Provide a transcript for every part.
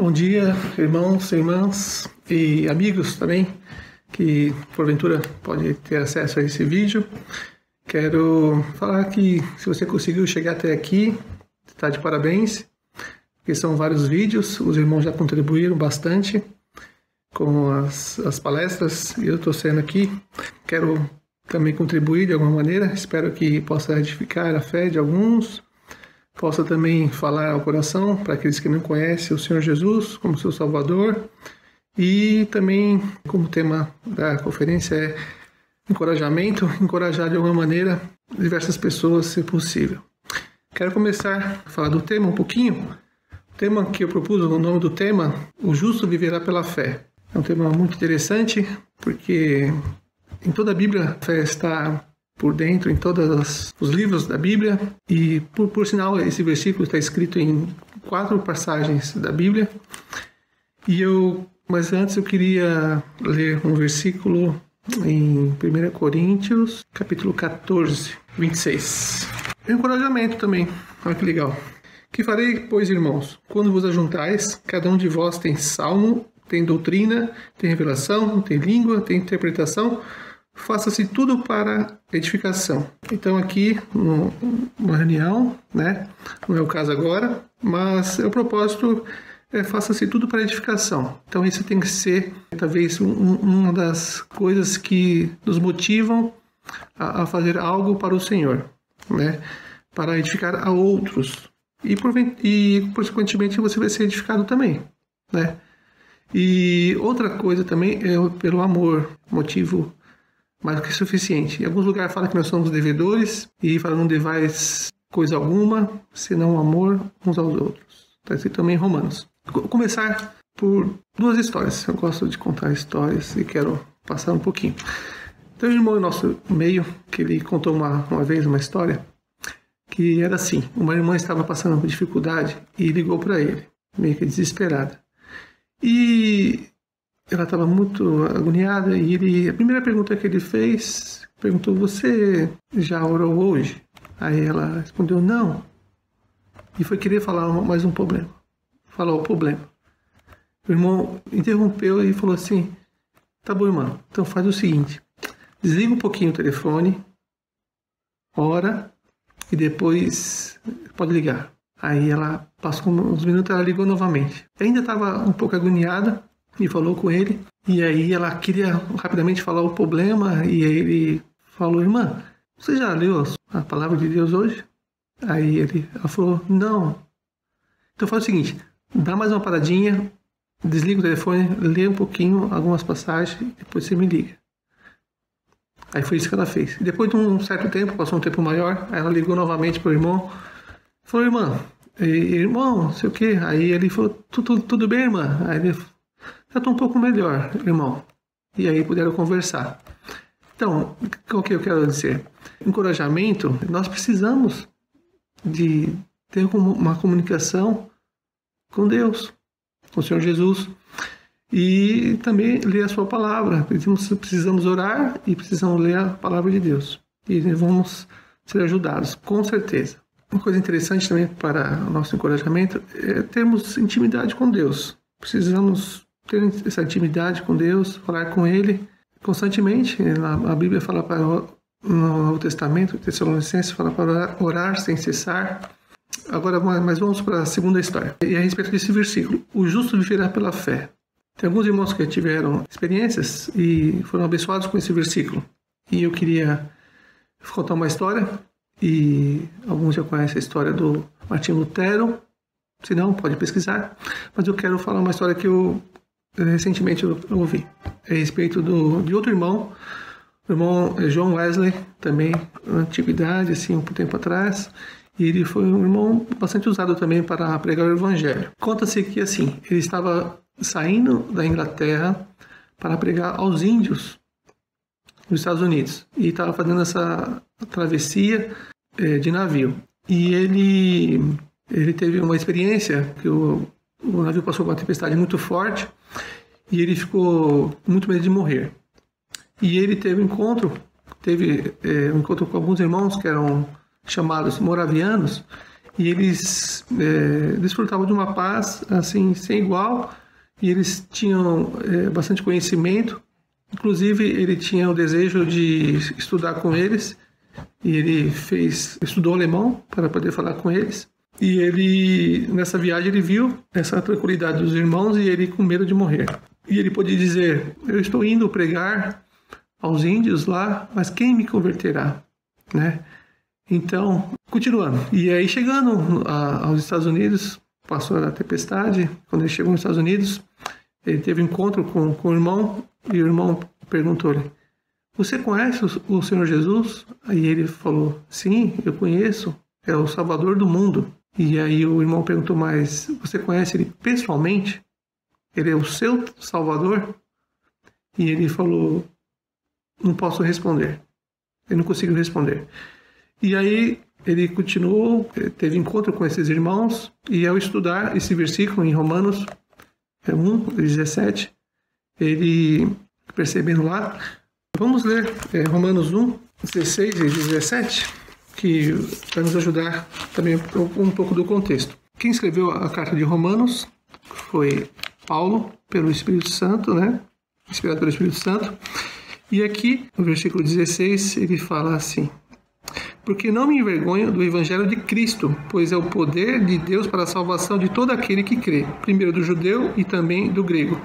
Bom dia, irmãos, irmãs e amigos também que porventura podem ter acesso a esse vídeo. Quero falar que se você conseguiu chegar até aqui, está de parabéns, porque são vários vídeos, os irmãos já contribuíram bastante com as palestras e eu estou sendo aqui. Quero também contribuir de alguma maneira, espero que possa edificar a fé de alguns. Possa também falar ao coração para aqueles que não conhecem o Senhor Jesus como seu Salvador. E também, como tema da conferência é encorajamento, encorajar de alguma maneira diversas pessoas, se possível. Quero começar a falar do tema um pouquinho. O tema que eu propus, o nome do tema, o justo viverá pela fé. É um tema muito interessante, porque em toda a Bíblia a fé está por dentro, em todos os livros da Bíblia, e por sinal esse versículo está escrito em 4 passagens da Bíblia. Mas antes eu queria ler um versículo em 1 Coríntios, capítulo 14, 26. É um encorajamento também, olha que legal. Que farei, pois, irmãos, quando vos ajuntais, cada um de vós tem salmo, tem doutrina, tem revelação, tem língua, tem interpretação, faça-se tudo para edificação. Então aqui, uma reunião, né? Não é o caso agora, mas o propósito é faça-se tudo para edificação. Então isso tem que ser, talvez, uma das coisas que nos motivam a fazer algo para o Senhor, né? Para edificar a outros. E consequentemente você vai ser edificado também, né? E outra coisa também é pelo amor, motivo mais do que suficiente. Em alguns lugares fala que nós somos devedores e fala não devais coisa alguma, senão amor uns aos outros. Está escrito também em Romanos. Vou começar por 2 histórias. Eu gosto de contar histórias e quero passar um pouquinho. Tem um irmão em nosso meio que ele contou uma vez uma história que era assim. Uma irmã estava passando por dificuldade e ligou para ele, meio que desesperada. E ela estava muito agoniada e a primeira pergunta que ele fez, perguntou, você já orou hoje? Aí ela respondeu, não. E foi querer falar mais um problema. Falou o problema. O irmão interrompeu e falou assim, tá bom, irmão, então faz o seguinte, desliga um pouquinho o telefone, ora e depois pode ligar. Aí ela passou uns minutos, ela ligou novamente. Ainda estava um pouco agoniada, e falou com ele, e aí ela queria rapidamente falar o problema, e aí ele falou, irmã, você já leu a palavra de Deus hoje? Aí ela falou, não. Então faz o seguinte, dá mais uma paradinha, desliga o telefone, lê um pouquinho, algumas passagens, depois você me liga. Aí foi isso que ela fez. E depois de um certo tempo, passou um tempo maior, aí ela ligou novamente para o irmão, falou, irmão, não sei o quê. Aí ele falou, tudo bem, irmã? Aí ele falou, já estou um pouco melhor, irmão. E aí puderam conversar. Então, o que eu quero dizer? Encorajamento, nós precisamos de ter uma comunicação com Deus, com o Senhor Jesus. E também ler a sua palavra. Precisamos orar e precisamos ler a palavra de Deus. E vamos ser ajudados, com certeza. Uma coisa interessante também para o nosso encorajamento é termos intimidade com Deus. Precisamos ter essa intimidade com Deus, falar com Ele constantemente. A Bíblia fala no Novo Testamento, Tessalonicenses, fala para orar sem cessar. Agora, mas vamos para a segunda história. E a respeito desse versículo, o justo viverá pela fé. Tem alguns irmãos que tiveram experiências e foram abençoados com esse versículo. E eu queria contar uma história, e alguns já conhecem a história do Martinho Lutero, se não, pode pesquisar. Mas eu quero falar uma história que recentemente eu ouvi, a respeito de outro irmão, o irmão John Wesley, também na antiguidade, assim, um tempo atrás, e ele foi um irmão bastante usado também para pregar o evangelho. Conta-se que, assim, ele estava saindo da Inglaterra para pregar aos índios nos Estados Unidos, e estava fazendo essa travessia de navio. E ele teve uma experiência que o navio passou por uma tempestade muito forte, e ele ficou com muito medo de morrer. E ele teve um encontro com alguns irmãos que eram chamados moravianos, e eles desfrutavam de uma paz assim sem igual, e eles tinham bastante conhecimento. Inclusive, ele tinha o desejo de estudar com eles, e ele estudou alemão para poder falar com eles. E ele, nessa viagem, ele viu essa tranquilidade dos irmãos e ele com medo de morrer. E ele pôde dizer: eu estou indo pregar aos índios lá, mas quem me converterá? Né? Então, continuando. E aí, chegando aos Estados Unidos, passou a tempestade. Quando ele chegou nos Estados Unidos, ele teve um encontro com o irmão, e o irmão perguntou-lhe: você conhece o Senhor Jesus? Aí ele falou: sim, eu conheço, é o Salvador do mundo. E aí o irmão perguntou: mas você conhece ele pessoalmente? Ele é o seu Salvador? E ele falou: não posso responder. Ele não conseguiu responder. E aí ele continuou, teve encontro com esses irmãos, e ao estudar esse versículo em Romanos 1:17, ele, percebendo lá, vamos ler Romanos 1:16 e 17, que vai nos ajudar também um pouco do contexto. Quem escreveu a carta de Romanos foi Paulo, pelo Espírito Santo, né? Inspirado pelo Espírito Santo. E aqui, no versículo 16, ele fala assim: porque não me envergonho do Evangelho de Cristo, pois é o poder de Deus para a salvação de todo aquele que crê, primeiro do judeu e também do grego.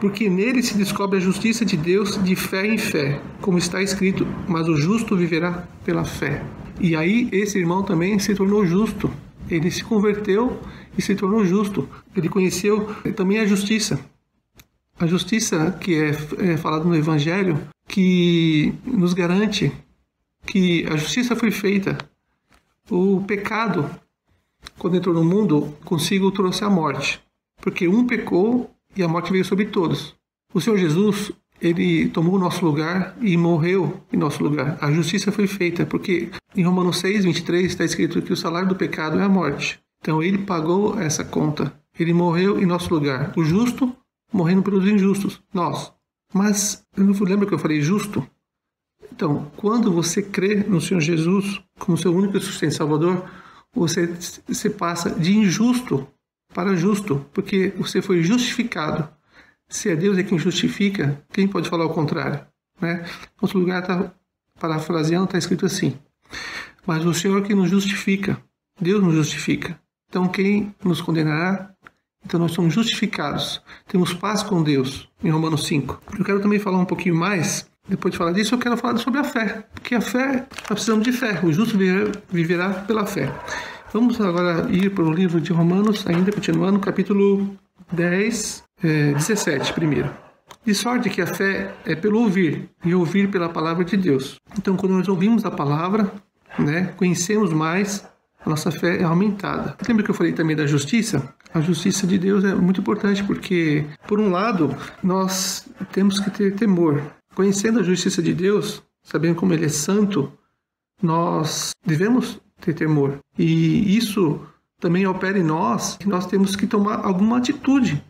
Porque nele se descobre a justiça de Deus de fé em fé, como está escrito: mas o justo viverá pela fé. E aí esse irmão também se tornou justo. Ele se converteu e se tornou justo. Ele conheceu também a justiça. A justiça que é falada no Evangelho, que nos garante que a justiça foi feita. O pecado, quando entrou no mundo, consigo trouxe a morte. Porque um pecou e a morte veio sobre todos. O Senhor Jesus, ele tomou o nosso lugar e morreu em nosso lugar. A justiça foi feita, porque em Romanos 6:23 está escrito que o salário do pecado é a morte. Então ele pagou essa conta. Ele morreu em nosso lugar. O justo morrendo pelos injustos, nós. Mas eu não lembro que eu falei justo? Então, quando você crê no Senhor Jesus como seu único e suficiente Salvador, você passa de injusto para justo, porque você foi justificado. Se é Deus quem justifica, quem pode falar o contrário? Né? Em outro lugar, parafraseando, está escrito assim: mas o Senhor que nos justifica, Deus nos justifica. Então quem nos condenará? Então nós somos justificados, temos paz com Deus, em Romanos 5. Eu quero também falar um pouquinho mais, depois de falar disso, eu quero falar sobre a fé, porque a fé, nós precisamos de fé, o justo viverá pela fé. Vamos agora ir para o livro de Romanos, ainda continuando, capítulo 10, 17 primeiro. De sorte que a fé é pelo ouvir, e ouvir pela palavra de Deus. Então, quando nós ouvimos a palavra, né, conhecemos mais, a nossa fé é aumentada. Lembra que eu falei também da justiça? A justiça de Deus é muito importante, porque, por um lado, nós temos que ter temor. Conhecendo a justiça de Deus, sabendo como Ele é santo, nós devemos ter temor. E isso também opera em nós, que nós temos que tomar alguma atitude.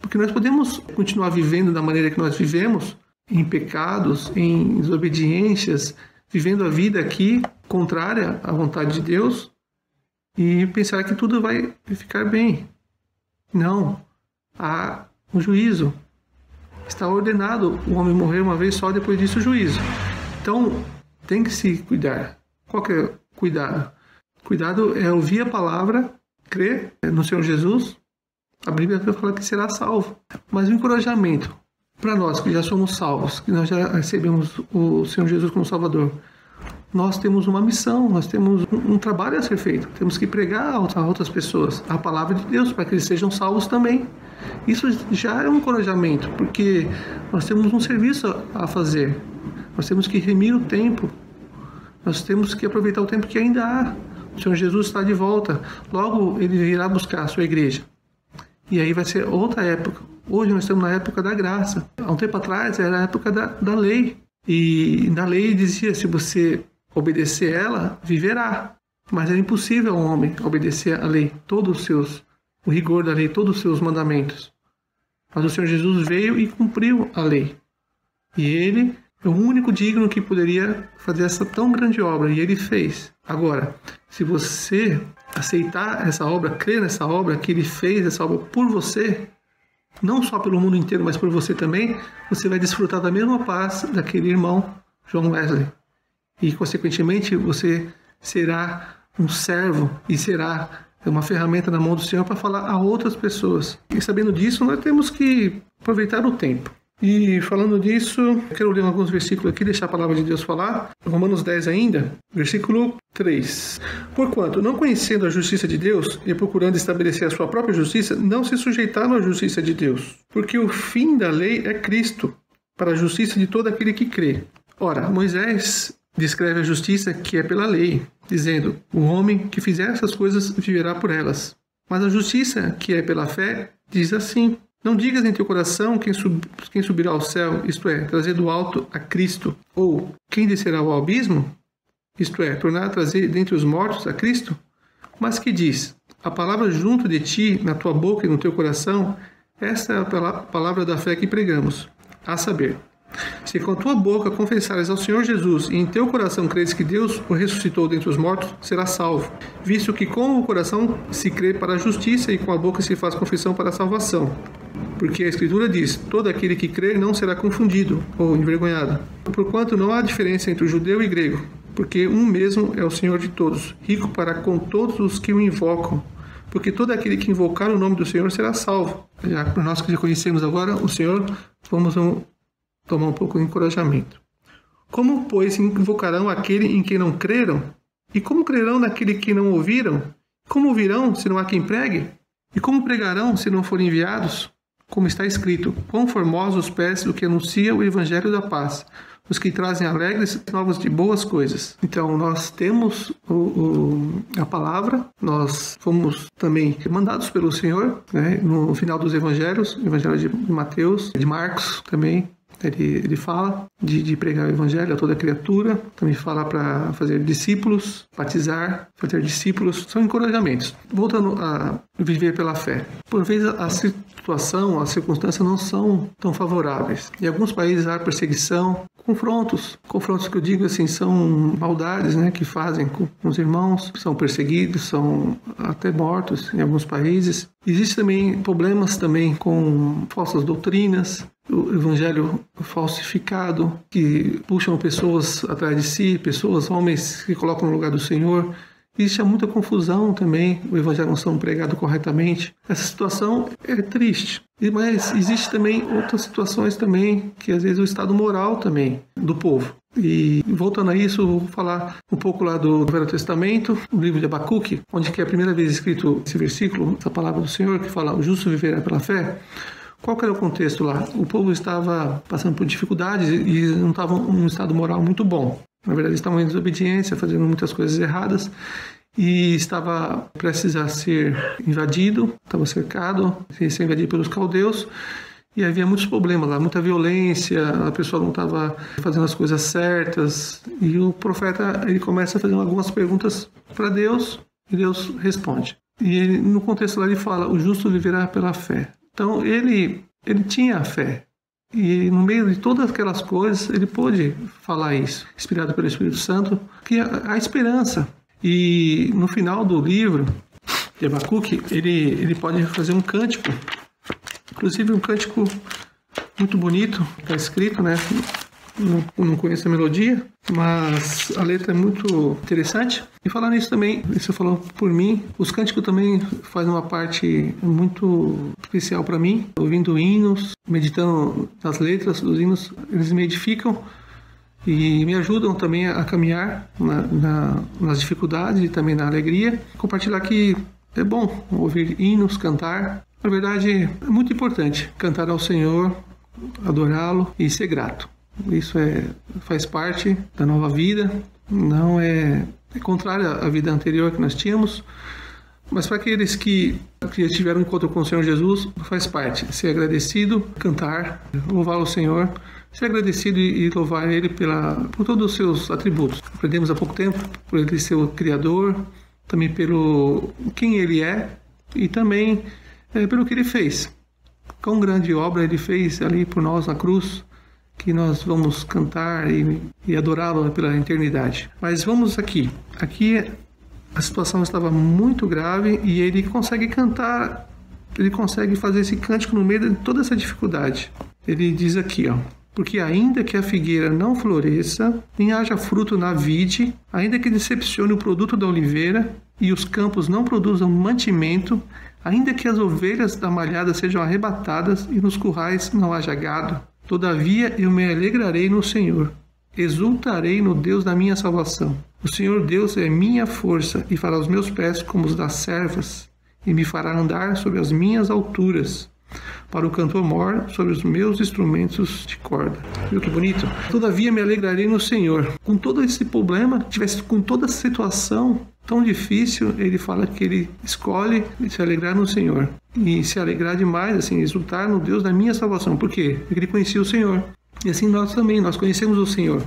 Porque nós podemos continuar vivendo da maneira que nós vivemos, em pecados, em desobediências, vivendo a vida aqui contrária à vontade de Deus, e pensar que tudo vai ficar bem. Não. Há um juízo. Está ordenado o homem morrer uma vez só, depois disso o juízo. Então, tem que se cuidar. Qual que é o cuidado? Cuidado é ouvir a palavra, crer no Senhor Jesus. A Bíblia vai falar que será salvo. Mas o encorajamento para nós que já somos salvos, que nós já recebemos o Senhor Jesus como Salvador, nós temos uma missão, nós temos um trabalho a ser feito. Temos que pregar a outras pessoas a palavra de Deus para que eles sejam salvos também. Isso já é um encorajamento, porque nós temos um serviço a fazer. Nós temos que remir o tempo. Nós temos que aproveitar o tempo que ainda há. O Senhor Jesus está de volta. Logo Ele irá buscar a sua igreja. E aí vai ser outra época. Hoje nós estamos na época da graça. Há um tempo atrás era a época da lei. E na lei dizia: se você obedecer ela, viverá. Mas era impossível ao homem obedecer a lei, o rigor da lei, todos os seus mandamentos. Mas o Senhor Jesus veio e cumpriu a lei. E Ele É o único digno que poderia fazer essa tão grande obra, e ele fez. Agora, se você aceitar essa obra, crer nessa obra, que ele fez essa obra por você, não só pelo mundo inteiro, mas por você também, você vai desfrutar da mesma paz daquele irmão John Wesley. E, consequentemente, você será um servo e será uma ferramenta na mão do Senhor para falar a outras pessoas. E sabendo disso, nós temos que aproveitar o tempo. E falando disso, eu quero ler alguns versículos aqui, deixar a palavra de Deus falar. Romanos 10 ainda, versículo 3. Porquanto, não conhecendo a justiça de Deus e procurando estabelecer a sua própria justiça, não se sujeitaram à justiça de Deus. Porque o fim da lei é Cristo, para a justiça de todo aquele que crê. Ora, Moisés descreve a justiça que é pela lei, dizendo: o homem que fizer essas coisas viverá por elas. Mas a justiça que é pela fé diz assim: não digas em teu coração quem subirá ao céu, isto é, trazer do alto a Cristo, ou quem descerá ao abismo, isto é, tornar a trazer dentre os mortos a Cristo, mas que diz: a palavra junto de ti, na tua boca e no teu coração, esta é a palavra da fé que pregamos, a saber, se com a tua boca confessares ao Senhor Jesus e em teu coração creres que Deus o ressuscitou dentre os mortos, serás salvo, visto que com o coração se crê para a justiça e com a boca se faz confissão para a salvação. Porque a Escritura diz: todo aquele que crer não será confundido ou envergonhado. Porquanto não há diferença entre o judeu e grego, porque um mesmo é o Senhor de todos, rico para com todos os que o invocam. Porque todo aquele que invocar o nome do Senhor será salvo. Já para nós que já conhecemos agora o Senhor, vamos tomar um pouco de encorajamento. Como, pois, invocarão aquele em quem não creram? E como crerão naquele que não ouviram? Como ouvirão, se não há quem pregue? E como pregarão, se não forem enviados? Como está escrito: quão formosos os pés do que anuncia o evangelho da paz, os que trazem alegres novas de boas coisas. Então, nós temos a palavra, nós fomos também mandados pelo Senhor, né, no final dos evangelhos, o evangelho de Mateus, de Marcos também. Ele fala de pregar o evangelho a toda criatura, também fala para fazer discípulos, batizar, fazer discípulos, são encorajamentos. Voltando a viver pela fé. Por vezes a situação, as circunstâncias não são tão favoráveis. Em alguns países há perseguição, confrontos que eu digo assim, são maldades, né, que fazem com os irmãos, são perseguidos, são até mortos em alguns países. Existem também problemas também com falsas doutrinas, o evangelho falsificado, que puxam pessoas atrás de si, homens que colocam no lugar do Senhor. Existe muita confusão também, o evangelho não são pregado corretamente. Essa situação é triste, mas existe também outras situações também, que às vezes o estado moral também do povo. E voltando a isso, vou falar um pouco lá do Velho Testamento, o livro de Abacuque, onde que é a primeira vez escrito esse versículo, essa palavra do Senhor, que fala: o justo viverá pela fé. Qual que era o contexto lá? O povo estava passando por dificuldades e não estava em um estado moral muito bom. Na verdade, estavam em desobediência, fazendo muitas coisas erradas, e estava prestes a ser invadido, estava cercado, ia ser invadido pelos caldeus, e havia muitos problemas lá, muita violência, a pessoa não estava fazendo as coisas certas, e o profeta ele começa a fazer algumas perguntas para Deus, e Deus responde. E no contexto lá ele fala: o justo viverá pela fé. Então ele tinha a fé. E no meio de todas aquelas coisas, ele pôde falar isso, inspirado pelo Espírito Santo, que há esperança. E no final do livro de Abacuque, ele pode fazer um cântico, inclusive um cântico muito bonito, está escrito, né? Não conheço a melodia, mas a letra é muito interessante. E falar nisso também, você falou por mim, os cânticos também fazem uma parte muito especial para mim. Ouvindo hinos, meditando nas letras dos hinos, eles me edificam e me ajudam também a caminhar nas dificuldades e também na alegria. Compartilhar que é bom ouvir hinos, cantar. Na verdade, é muito importante cantar ao Senhor, adorá-lo e ser grato. Isso faz parte da nova vida, não é contrário à vida anterior que nós tínhamos, mas para aqueles que tiveram um encontro com o Senhor Jesus, faz parte ser agradecido, cantar, louvar o Senhor, ser agradecido e louvar Ele por todos os seus atributos. Aprendemos há pouco tempo por Ele ser o Criador, também pelo quem Ele é e também pelo que Ele fez. Quão grande obra Ele fez ali por nós na cruz, que nós vamos cantar e adorá-lo pela eternidade. Mas vamos aqui. Aqui a situação estava muito grave e ele consegue cantar, ele consegue fazer esse cântico no meio de toda essa dificuldade. Ele diz aqui, ó: porque ainda que a figueira não floresça, nem haja fruto na vide, ainda que decepcione o produto da oliveira e os campos não produzam mantimento, ainda que as ovelhas da malhada sejam arrebatadas e nos currais não haja gado, todavia eu me alegrarei no Senhor, exultarei no Deus da minha salvação. O Senhor Deus é minha força e fará os meus pés como os das servas e me fará andar sobre as minhas alturas, para o cantor mor sobre os meus instrumentos de corda. Viu que bonito? Todavia me alegrarei no Senhor. Com todo esse problema, com toda essa situação tão difícil, ele fala que ele escolhe se alegrar no Senhor. E se alegrar demais, assim, exultar no Deus da minha salvação. Por quê? Porque ele conhecia o Senhor. E assim nós também, nós conhecemos o Senhor.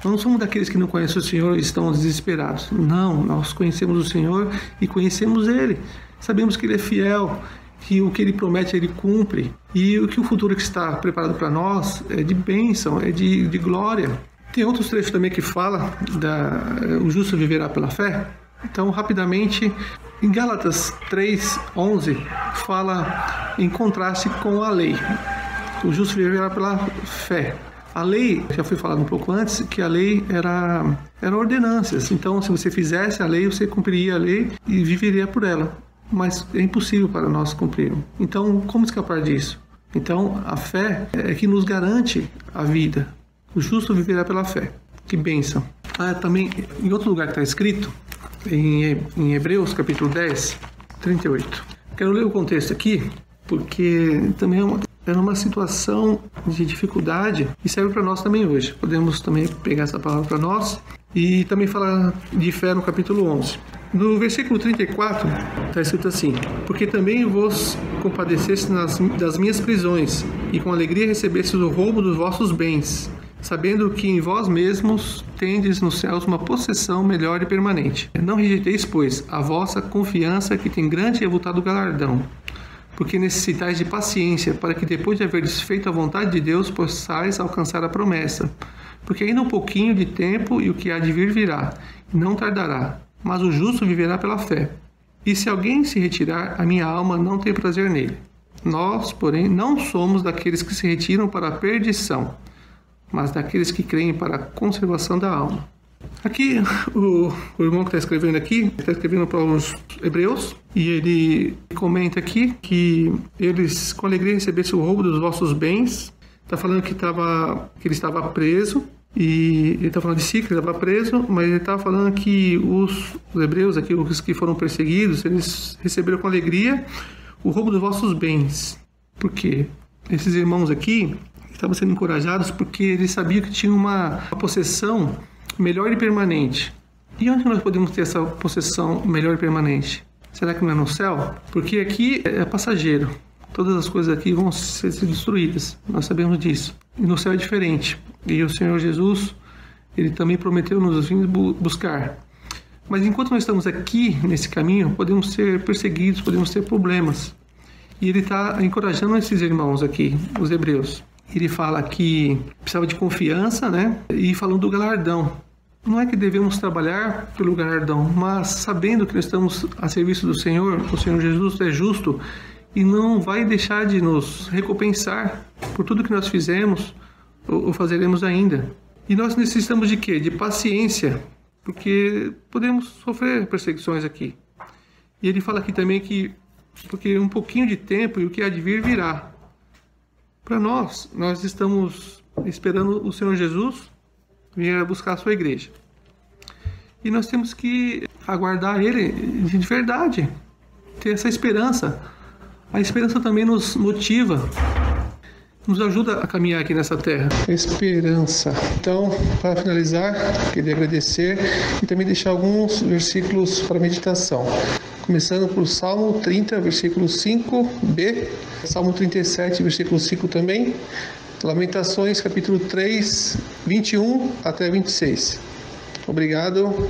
Nós não somos daqueles que não conhecem o Senhor e estão desesperados. Não, nós conhecemos o Senhor e conhecemos Ele. Sabemos que Ele é fiel, que o que Ele promete Ele cumpre. E o que o futuro que está preparado para nós é de bênção, é de glória. Tem outros trechos também que fala o justo viverá pela fé. Então, rapidamente, em Gálatas 3:11, fala em contraste com a lei. O justo viverá pela fé. A lei, já foi falado um pouco antes, que a lei era ordenanças. Então, se você fizesse a lei, você cumpriria a lei e viveria por ela. Mas é impossível para nós cumprir. Então, como escapar disso? Então, a fé é que nos garante a vida. O justo viverá pela fé. Que bênção. Também, em outro lugar que está escrito, em Hebreus, capítulo 10, 38. Quero ler o contexto aqui, porque também era uma situação de dificuldade e serve para nós também hoje. Podemos também pegar essa palavra para nós e também falar de fé no capítulo 11. No versículo 34 está escrito assim: porque também vos compadeceste das minhas prisões e com alegria recebestes o roubo dos vossos bens, sabendo que em vós mesmos tendes nos céus uma possessão melhor e permanente. Não rejeiteis, pois, a vossa confiança, que tem grande e avultado galardão, porque necessitais de paciência, para que depois de haverdes feito a vontade de Deus, possais alcançar a promessa. Porque ainda um pouquinho de tempo e o que há de vir virá, e não tardará, mas o justo viverá pela fé. E se alguém se retirar, a minha alma não tem prazer nele. Nós, porém, não somos daqueles que se retiram para a perdição, mas daqueles que creem para a conservação da alma. Aqui, o irmão que está escrevendo aqui, está escrevendo para os hebreus, e ele comenta aqui que eles com alegria recebessem o roubo dos vossos bens. Está falando que ele estava preso, e ele está falando de si, que ele estava preso, mas ele está falando que os hebreus aqui, os que foram perseguidos, eles receberam com alegria o roubo dos vossos bens. Por quê? Esses irmãos aqui estavam sendo encorajados porque eles sabiam que tinham uma possessão melhor e permanente. E onde nós podemos ter essa possessão melhor e permanente? Será que não é no céu? Porque aqui é passageiro. Todas as coisas aqui vão ser destruídas. Nós sabemos disso. E no céu é diferente. E o Senhor Jesus, Ele também prometeu nos vir buscar. Mas enquanto nós estamos aqui nesse caminho, podemos ser perseguidos, podemos ter problemas. E Ele está encorajando esses irmãos aqui, os hebreus. Ele fala que precisava de confiança, né? E falando do galardão. Não é que devemos trabalhar pelo galardão, mas sabendo que nós estamos a serviço do Senhor, o Senhor Jesus é justo e não vai deixar de nos recompensar por tudo que nós fizemos ou fazeremos ainda. E nós necessitamos de quê? De paciência, porque podemos sofrer perseguições aqui. E ele fala aqui também que porque um pouquinho de tempo e o que há de vir virá. Para nós estamos esperando o Senhor Jesus vir buscar a sua igreja. E nós temos que aguardar Ele de verdade, ter essa esperança. A esperança também nos motiva, nos ajuda a caminhar aqui nessa terra. Esperança. Então, para finalizar, queria agradecer e também deixar alguns versículos para meditação. Começando por Salmo 30, versículo 5b, Salmo 37, versículo 5 também, Lamentações, capítulo 3, 21 até 26. Obrigado.